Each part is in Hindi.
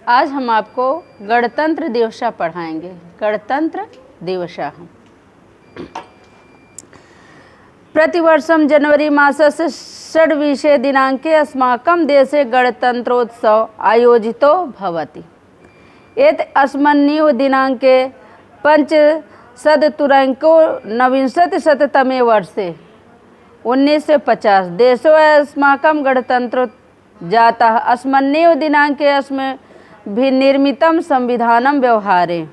आज हम आपको गणतंत्र दिवस पढ़ाएंगे। गणतंत्र दिवस प्रतिवर्षं जनवरी मासस्य षड्विंशे दिनाङ्के अस्माकं देशे गणतन्त्रोत्सव आयोजितो भवति। एत अस्मिन्नेव दिनाङ्के पंचशतोत्तरैकोनविंशतिशततमे वर्षे 1950 देशो अस्माकं गणतन्त्रो जातः। अस्मिन्नेव दिनाङ्के अस्मभिर्निर्मितं संविधानं व्यवहारे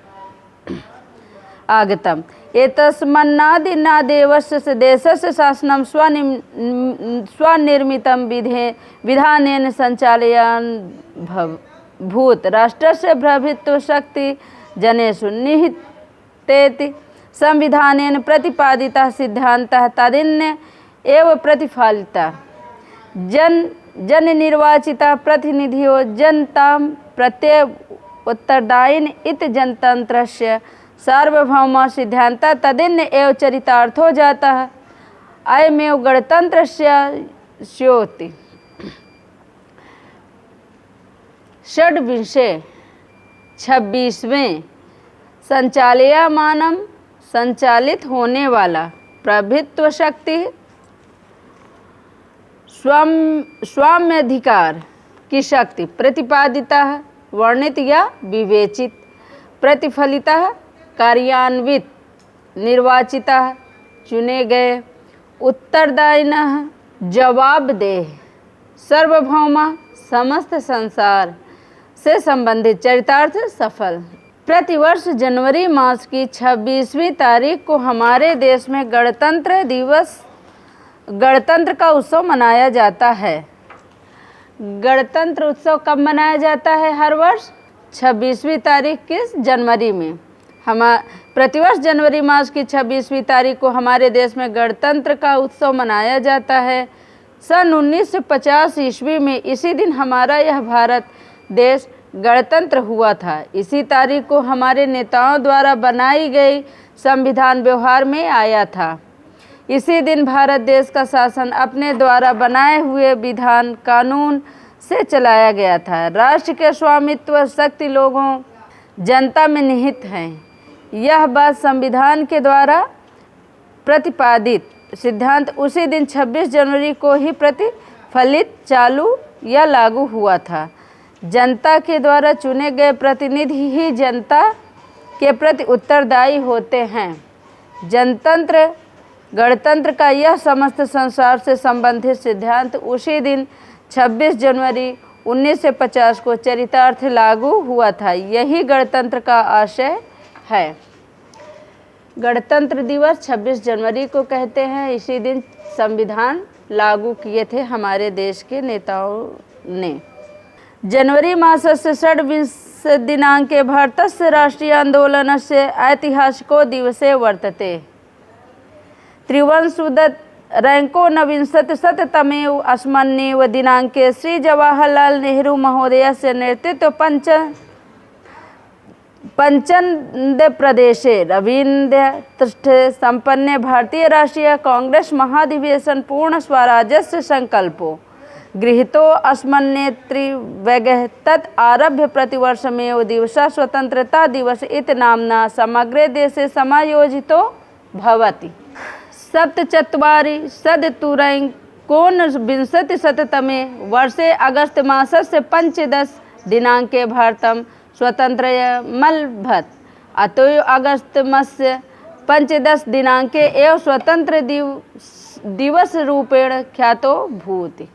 आगतम्। एतस्मान्नादेवस्य देशस्य शासनं स्वनिर्मितं विधानेन सञ्चालयन् भूत्। राष्ट्रस्य प्रभुत्वशक्ति जनेषु निहितेति संविधानेन प्रतिपादितः सिद्धान्तः तदिन्ने एव प्रतिफलितः। जननिर्वाचितः प्रतिनिधियो जनतां प्रत्यय उत्तरदायिन इति जनतन्त्रस्य सार्वभौम सिद्धान्तः तदिन्न एव चरितार्थो जातः। अयमेव गणतन्त्रस्य स्योति। षड्विंशे 26वें संचालयमानं संचालित होने वाला प्रभुत्व शक्ति स्वाम्याधिकार की शक्ति प्रतिपादिता वर्णित या विवेचित प्रतिफलिता कार्यान्वित निर्वाचिता चुने गए उत्तरदायिनः जवाबदेह सार्वभौम समस्त संसार से संबंधित चरितार्थ सफल। प्रतिवर्ष जनवरी मास की 26वीं तारीख को हमारे देश में गणतंत्र का उत्सव मनाया जाता है। गणतंत्र उत्सव कब मनाया जाता है? हर वर्ष 26वीं तारीख किस जनवरी में। प्रतिवर्ष जनवरी मास की 26वीं तारीख को हमारे देश में गणतंत्र का उत्सव मनाया जाता है। सन 1950 ईस्वी में इसी दिन हमारा यह भारत देश गणतंत्र हुआ था। इसी तारीख को हमारे नेताओं द्वारा बनाई गई संविधान व्यवहार में आया था। इसी दिन भारत देश का शासन अपने द्वारा बनाए हुए विधान कानून से चलाया गया था। राष्ट्र के स्वामित्व शक्ति लोगों जनता में निहित है। यह बात संविधान के द्वारा प्रतिपादित सिद्धांत उसी दिन 26 जनवरी को ही प्रतिफलित चालू या लागू हुआ था। जनता के द्वारा चुने गए प्रतिनिधि ही जनता के प्रति उत्तरदायी होते हैं। गणतंत्र का यह समस्त संसार से संबंधित सिद्धांत उसी दिन 26 जनवरी 1950 को चरितार्थ लागू हुआ था। यही गणतंत्र का आशय है। गणतंत्र दिवस 26 जनवरी को कहते हैं। इसी दिन संविधान लागू किए थे हमारे देश के नेताओं ने। जनवरी मासस्य षड्विंशे दिनाङ्के भारतस्य राष्ट्रीय आन्दोलनस्य ऐतिहासिको दिवसे वर्तते। त्रिंशदधिकैकोनविंशतिशततमे अस्मिन्नेव दिनाङ्के श्री जवाहरलाल नेहरू महोदयस्य नेतृत्वे पंचन्द-प्रदेशे रवीन्द्रतीर्थे सम्पन्ने भारतीय राष्ट्रीय कांग्रेस महाधिवेशन पूर्ण स्वराज्यस्य संकल्पो गृहीतो अस्मिन्नेत्रिवैगः तत् आरभ्य प्रतिवर्षमेव दिवसः स्वतन्त्रता दिवस इति नाम्ना समग्रे देशे समायोजितो भवति। सप्तचत्वारिंशदुत्तरैकोनविंशतिशततमे वर्षे अगस्त मासस्य 15 दिनाङ्के भारतं स्वतन्त्रमलभत। अतो अगस्त मासस्य 15 दिनाङ्के एव स्वतंत्र दिवस रूपेण ख्यातो भूति।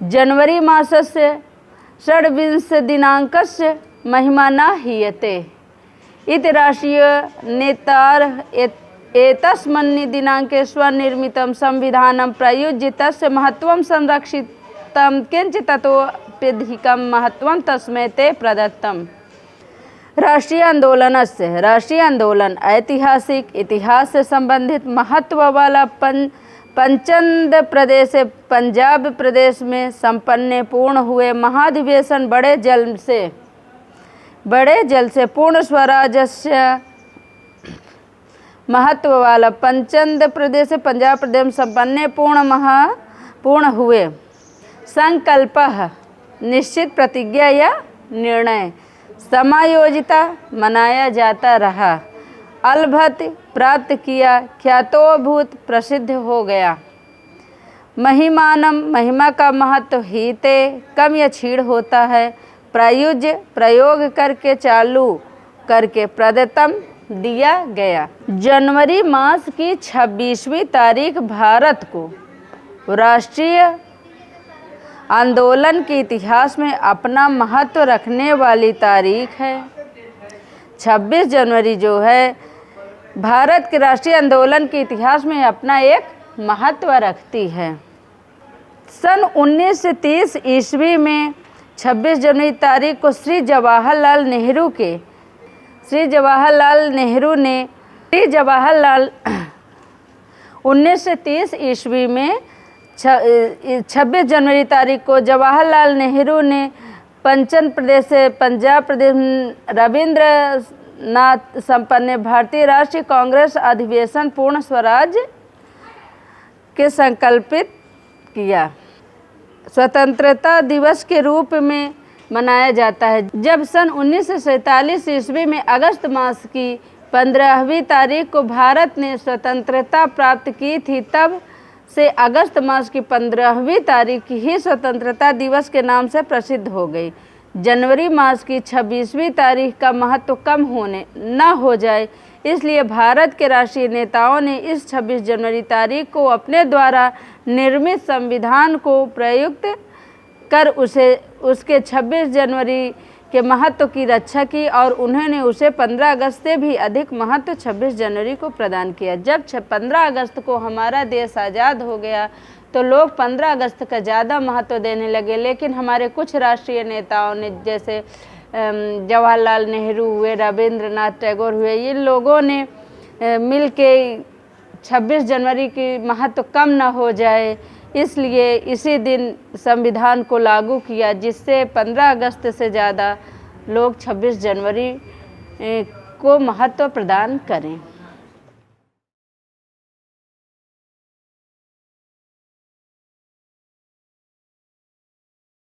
जनवरी मासस्य षड्विंशदिनाङ्कस्य महिमा न हीयते इति राष्ट्रीय नेतारः एतस्मिन् दिनाङ्के स्वनिर्मितं संविधानं प्रयुज्य तस्य महत्त्वं संरक्षितं किञ्चित् ततोऽप्यधिकं महत्त्वं तस्मै ते प्रदत्तम्। राष्ट्रीय आंदोलन ऐतिहासिक इतिहास से संबंधित महत्व वाला पंचन्द प्रदेश पंजाब प्रदेश में संपन्न पूर्ण हुए महाधिवेशन बड़े जल से पूर्ण स्वराज्य महत्व वाला पंचन्द प्रदेश पंजाब प्रदेश में संपन्न पूर्ण हुए। संकल्प निश्चित प्रतिज्ञा या निर्णय समायोजिता मनाया जाता रहा। अलभत प्राप्त किया, ख्यातोभूत प्रसिद्ध हो गया। महिमानम महिमा का महत्व हीते कम या क्षीण होता है। प्रयुज्य प्रयोग करके, चालू करके, प्रदत्तम दिया गया। जनवरी मास की 26वीं तारीख भारत को राष्ट्रीय आंदोलन के इतिहास में अपना महत्व रखने वाली तारीख है। 26 जनवरी जो है भारत के राष्ट्रीय आंदोलन के इतिहास में अपना एक महत्व रखती है। सन 1930 ईस्वी में 26 जनवरी तारीख को श्री जवाहरलाल नेहरू ने 1930 ईस्वी में 26 जनवरी तारीख को जवाहरलाल नेहरू ने पंचन प्रदेश से पंजाब प्रदेश रविंद्रनाथ संपन्न भारतीय राष्ट्रीय कांग्रेस अधिवेशन पूर्ण स्वराज के संकल्पित किया। स्वतंत्रता दिवस के रूप में मनाया जाता है। जब सन 1947 ईस्वी में अगस्त मास की 15वीं तारीख को भारत ने स्वतंत्रता प्राप्त की थी, तब से अगस्त मास की 15वीं तारीख ही स्वतंत्रता दिवस के नाम से प्रसिद्ध हो गई। जनवरी मास की 26वीं तारीख का महत्व कम न हो जाए, इसलिए भारत के राष्ट्रीय नेताओं ने इस 26 जनवरी तारीख को अपने द्वारा निर्मित संविधान को प्रयुक्त कर उसके 26 जनवरी के महत्व की रक्षा की और उन्होंने उसे 15 अगस्त से भी अधिक महत्व 26 जनवरी को प्रदान किया। जब 15 अगस्त को हमारा देश आज़ाद हो गया तो लोग 15 अगस्त का ज़्यादा महत्व देने लगे, लेकिन हमारे कुछ राष्ट्रीय नेताओं ने, जैसे जवाहरलाल नेहरू हुए, रविंद्रनाथ टैगोर हुए, इन लोगों ने मिलके 26 जनवरी की महत्व कम न हो जाए, इसलिए इसी दिन संविधान को लागू किया, जिससे 15 अगस्त से ज़्यादा लोग 26 जनवरी को महत्व प्रदान करें।